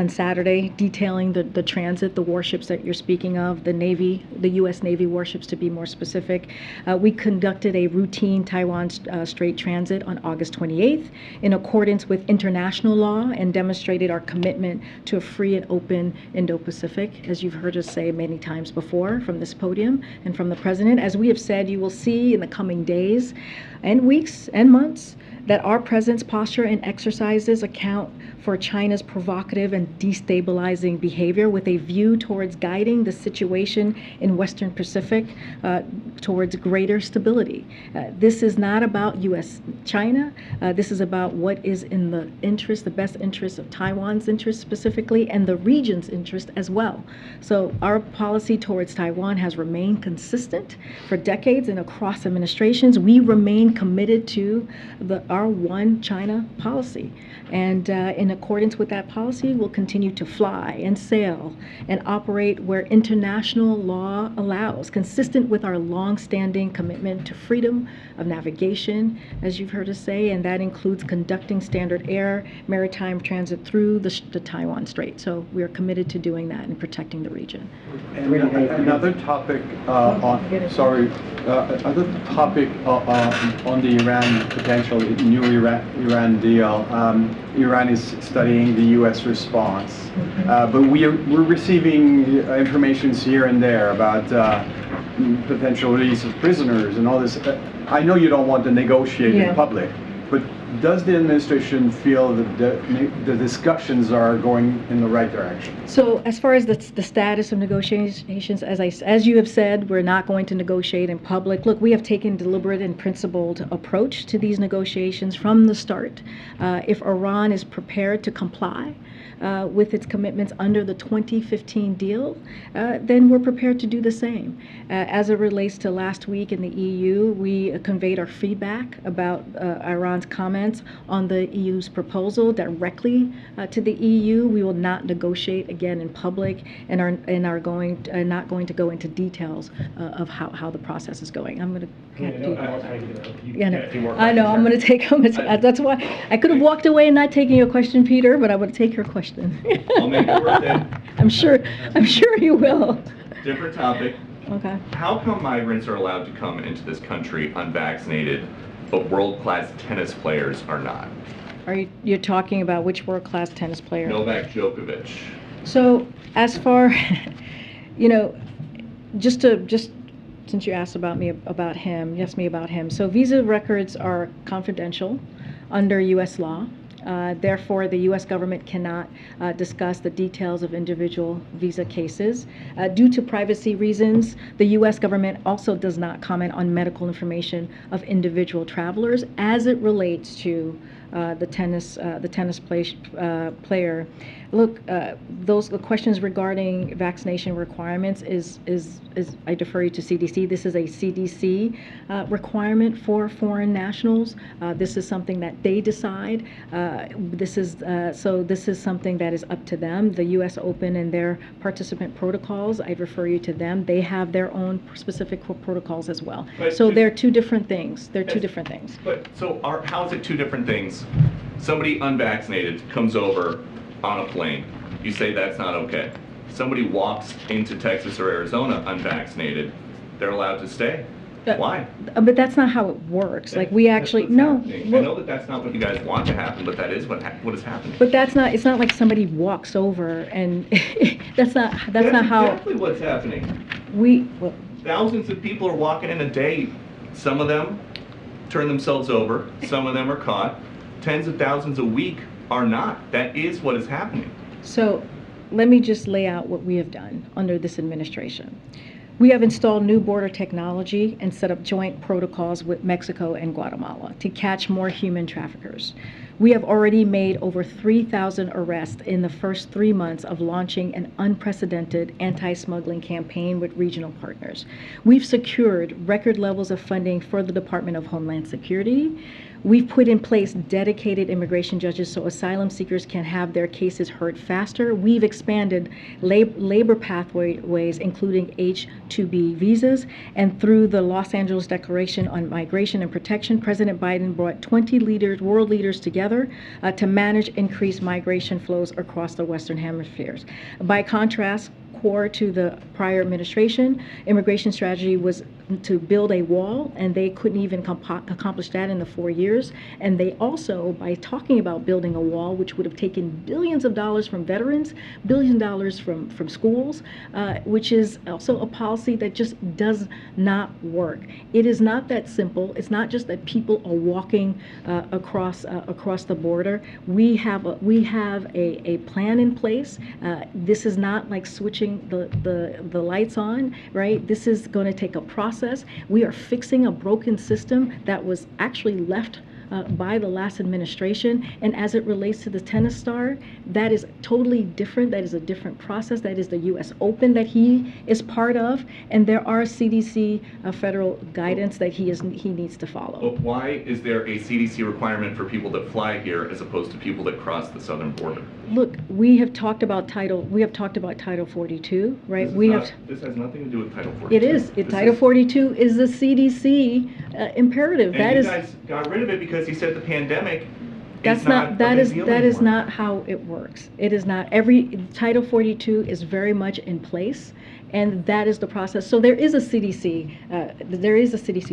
Saturday, detailing the transit, the warships that you're speaking of, the U.S. Navy warships to be more specific. We conducted a routine Taiwan Strait transit on August 28th in accordance with international law and demonstrated our commitment to a free and open Indo-Pacific, as you've heard us say many times before from this podium and from the President. As we have said, you will see in the coming days and weeks and months that our presence, posture, and exercises account for China's provocative and destabilizing behavior with a view towards guiding the situation in Western Pacific towards greater stability. This is not about U.S.-China. This is about what is in the best interest of Taiwan's interest specifically, and the region's interest as well. So our policy towards Taiwan has remained consistent for decades and across administrations. We remain committed to our one China policy. And in accordance with that policy, we'll continue to fly and sail and operate where international law allows, consistent with our long-standing commitment to freedom of navigation, as you've heard us say, and that includes conducting standard air maritime transit through the Taiwan Strait. So we are committed to doing that and protecting the region. And another topic on the Iran potential new Iran deal. Iran is studying the U.S. response, but we're receiving information here and there about potential release of prisoners and all this. I know you don't want to negotiate in public, but does the administration feel that the discussions are going in the right direction? So as far as the status of negotiations, as you have said, we're not going to negotiate in public. Look, we have taken deliberate and principled approach to these negotiations from the start. If Iran is prepared to comply with its commitments under the 2015 deal, then we're prepared to do the same. As it relates to last week in the EU, we conveyed our feedback about Iran's comments on the EU's proposal directly to the EU. We will not negotiate again in public and are not going to go into details of how the process is going. I'm going to. I know. I'm going to take. That's why I could have walked away and not taking your question, Peter, but I would take your question. I'll make it worth it. I'm sure you will. Different topic. Okay. How come migrants are allowed to come into this country unvaccinated, but world-class tennis players are not? You're talking about which world-class tennis player? Novak Djokovic. So as far, just since you asked about him, you asked me about him. So visa records are confidential under U.S. law. Therefore, the U.S. government cannot discuss the details of individual visa cases. Due to privacy reasons, the U.S. government also does not comment on medical information of individual travelers as it relates to the tennis player. Look, those questions regarding vaccination requirements is I defer you to CDC. This is a CDC requirement for foreign nationals. This is something that they decide. This is something that is up to them. The U.S. Open and their participant protocols, I'd refer you to them. They have their own specific protocols as well. But so they're two different things. They're two different things. But so how is it two different things? Somebody unvaccinated comes over on a plane. You say that's not okay. Somebody walks into Texas or Arizona unvaccinated. They're allowed to stay. Why? But that's not how it works. Like we actually no. I know that that's not what you guys want to happen, but that is what is happening. But that's not. It's not like somebody walks over and that's not how. Exactly what's happening. Thousands of people are walking in a day. Some of them turn themselves over. Some of them are caught. Tens of thousands a week are not. That is what is happening. So let me just lay out what we have done under this administration. We have installed new border technology and set up joint protocols with Mexico and Guatemala to catch more human traffickers. We have already made over 3,000 arrests in the first 3 months of launching an unprecedented anti-smuggling campaign with regional partners. We've secured record levels of funding for the Department of Homeland Security. We've put in place dedicated immigration judges so asylum seekers can have their cases heard faster. We've expanded labor pathways, including H-2B visas. And through the Los Angeles Declaration on Migration and Protection, President Biden brought 20 world leaders together to manage increased migration flows across the Western hemispheres. By contrast, core to the prior administration, immigration strategy was to build a wall, and they couldn't even accomplish that in the 4 years. And they also, by talking about building a wall, which would have taken billions of dollars from veterans, billions of dollars from schools, which is also a policy that just does not work. It is not that simple. It's not just that people are walking across the border. We have a plan in place. This is not like switching the lights on, right? This is going to take a process. We are fixing a broken system that was actually left by the last administration. And as it relates to the tennis star, that is totally different. That is a different process. That is the U.S. Open that he is part of. And there are CDC federal guidance that he needs to follow. But why is there a CDC requirement for people that fly here as opposed to people that cross the southern border? Look, we have talked about Title 42, right? This has nothing to do with Title 42. It is. Title 42 is the CDC imperative. And you guys got rid of it because you said the pandemic that is not how it works. It is not. Title 42 is very much in place, and that is the process. So there is a CDC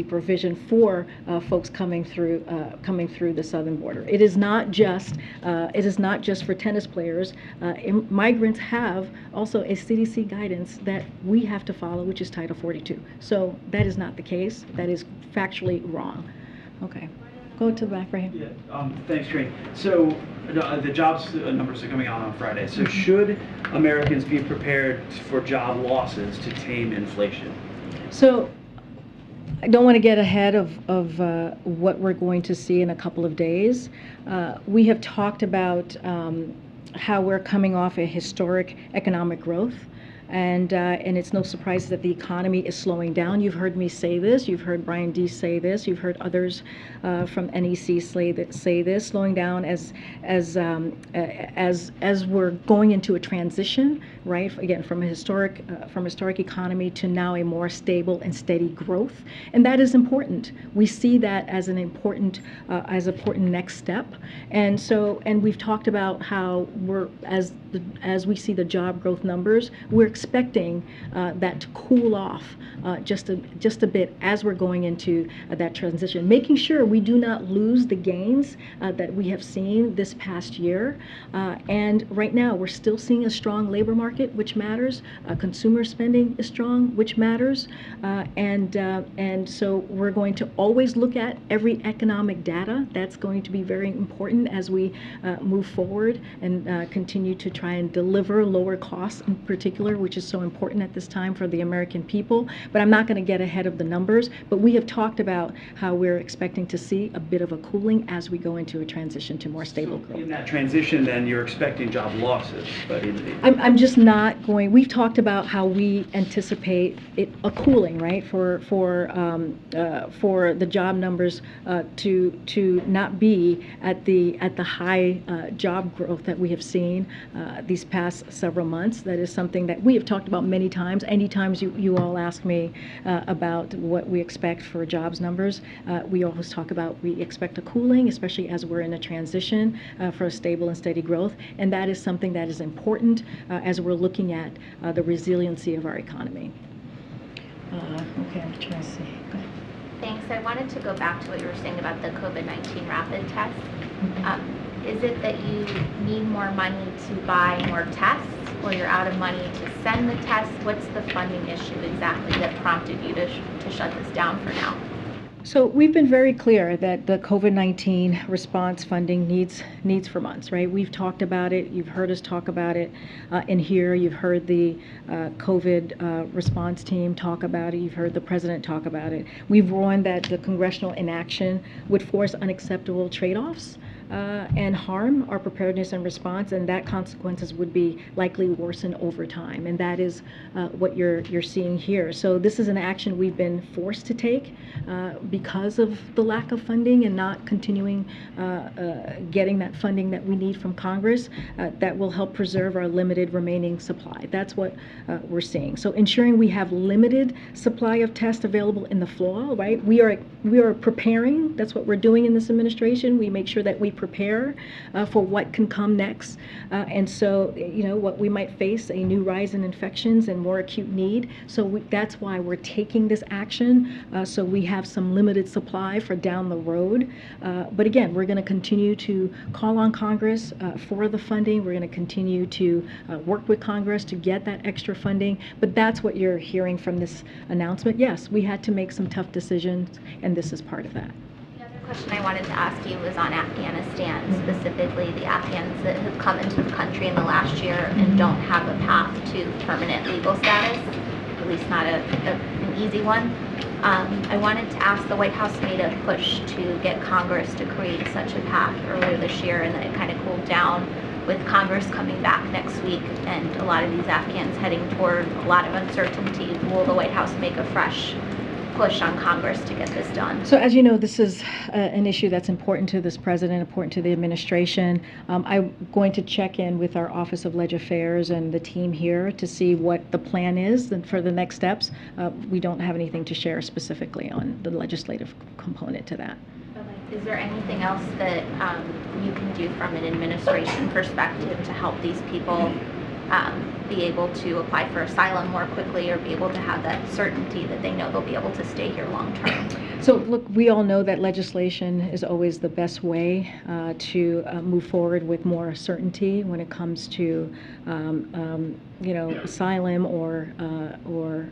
provision for folks coming through the southern border. It is not just for tennis players. Migrants have also a CDC guidance that we have to follow, which is Title 42. So that is not the case. That is factually wrong. Okay. Go to the back right here. Yeah, thanks, Karine. So the jobs numbers are coming out on Friday. So should Americans be prepared for job losses to tame inflation? So I don't want to get ahead of what we're going to see in a couple of days. We have talked about how we're coming off a historic economic growth. And it's no surprise that the economy is slowing down. You've heard me say this. You've heard Brian Deese say this. You've heard others from NEC say this. Slowing down as we're going into a transition, right? Again, from a historic economy to now a more stable and steady growth, and that is important. We see that as an important next step. And we've talked about how as we see the job growth numbers, we're expecting that to cool off just a bit as we're going into that transition, making sure we do not lose the gains that we have seen this past year. And right now, we're still seeing a strong labor market, which matters. Consumer spending is strong, which matters. And so we're going to always look at every economic data. That's going to be very important as we move forward and continue to try and deliver lower costs in particular, which is so important at this time for the American people. But I'm not going to get ahead of the numbers, but we have talked about how we're expecting to see a bit of a cooling as we go into a transition to more stable growth. In that transition, then, you're expecting job losses, but I'm just not going. We've talked about how we anticipate a cooling, right, for the job numbers to not be at the high job growth that we have seen these past several months. That is something that we have talked about many times. Anytime you all ask me about what we expect for jobs numbers, we always talk about we expect a cooling, especially as we're in a transition for a stable and steady growth, and that is something that is important as we're looking at the resiliency of our economy. Okay, I'm trying to see. Go ahead. Thanks. I wanted to go back to what you were saying about the COVID-19 rapid test. Is it that you need more money to buy more tests, or you're out of money to send the tests? What's the funding issue exactly that prompted you to shut this down for now? So we've been very clear that the COVID-19 response funding needs for months, right? We've talked about it. You've heard us talk about it in here. You've heard the COVID response team talk about it. You've heard the president talk about it. We've warned that the congressional inaction would force unacceptable trade-offs and harm our preparedness and response, and that consequences would be likely worsen over time. And that is what you're seeing here. So this is an action we've been forced to take because of the lack of funding and not continuing getting that funding that we need from Congress that will help preserve our limited remaining supply. That's what we're seeing. So ensuring we have limited supply of tests available in the fall, right? We are preparing. That's what we're doing in this administration. We make sure that we prepare for what can come next. And so, what we might face, a new rise in infections and more acute need. So that's why we're taking this action, so we have some limited supply for down the road. But again, we're going to continue to call on Congress for the funding. We're going to continue to work with Congress to get that extra funding. But that's what you're hearing from this announcement. Yes, we had to make some tough decisions, and this is part of that. The question I wanted to ask you was on Afghanistan, specifically the Afghans that have come into the country in the last year and don't have a path to permanent legal status, at least not an easy one. I wanted to ask, the White House made a push to get Congress to create such a path earlier this year, and then it kind of cooled down with Congress coming back next week and a lot of these Afghans heading toward a lot of uncertainty. Will the White House make a fresh push on Congress to get this done? So as you know, this is an issue that's important to this president, important to the administration. I'm going to check in with our Office of Leg Affairs and the team here to see what the plan is and for the next steps. We don't have anything to share specifically on the legislative component to that. Is there anything else that you can do from an administration perspective to help these people be able to apply for asylum more quickly, or be able to have that certainty that they know they'll be able to stay here long term? So look, we all know that legislation is always the best way to move forward with more certainty when it comes to asylum or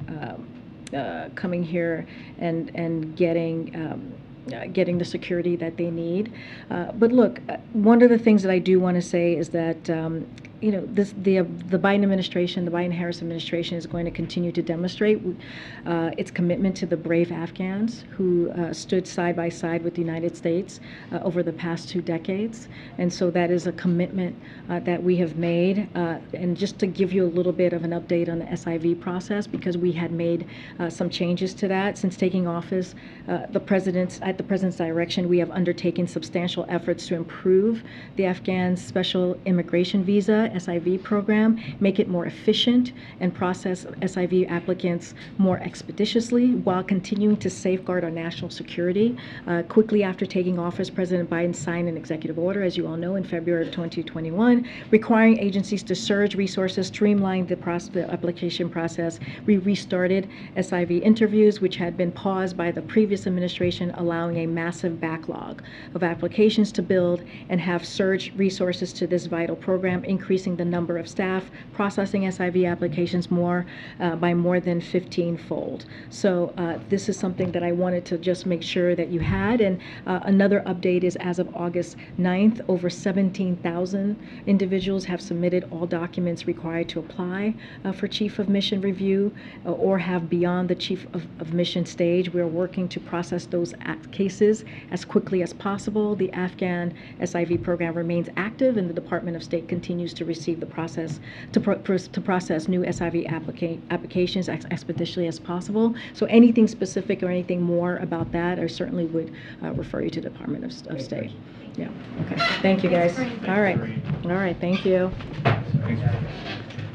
coming here and getting the security that they need. But look, one of the things that I do want to say is that the Biden administration, the Biden-Harris administration, is going to continue to demonstrate its commitment to the brave Afghans who stood side by side with the United States over the past 2 decades. And so that is a commitment that we have made. And just to give you a little bit of an update on the SIV process, because we had made some changes to that since taking office, at the president's direction, we have undertaken substantial efforts to improve the Afghan special immigration visa SIV program, make it more efficient, and process SIV applicants more expeditiously while continuing to safeguard our national security. Quickly after taking office, President Biden signed an executive order, as you all know, in February of 2021, requiring agencies to surge resources, streamline the application process. We restarted SIV interviews, which had been paused by the previous administration, allowing a massive backlog of applications to build, and have surged resources to this vital program, increasing the number of staff processing SIV applications by more than 15-fold. So this is something that I wanted to just make sure that you had. And another update is, as of August 9th, over 17,000 individuals have submitted all documents required to apply for Chief of Mission review or have beyond the Chief of Mission stage. We're working to process those cases as quickly as possible. The Afghan SIV program remains active, and the Department of State continues to receive the process to process new SIV applications as expeditiously as possible. So anything specific or anything more about that, I certainly would refer you to the Department of State. Yeah. Okay. Thank you, guys. All right. All right. Thank you. Thanks.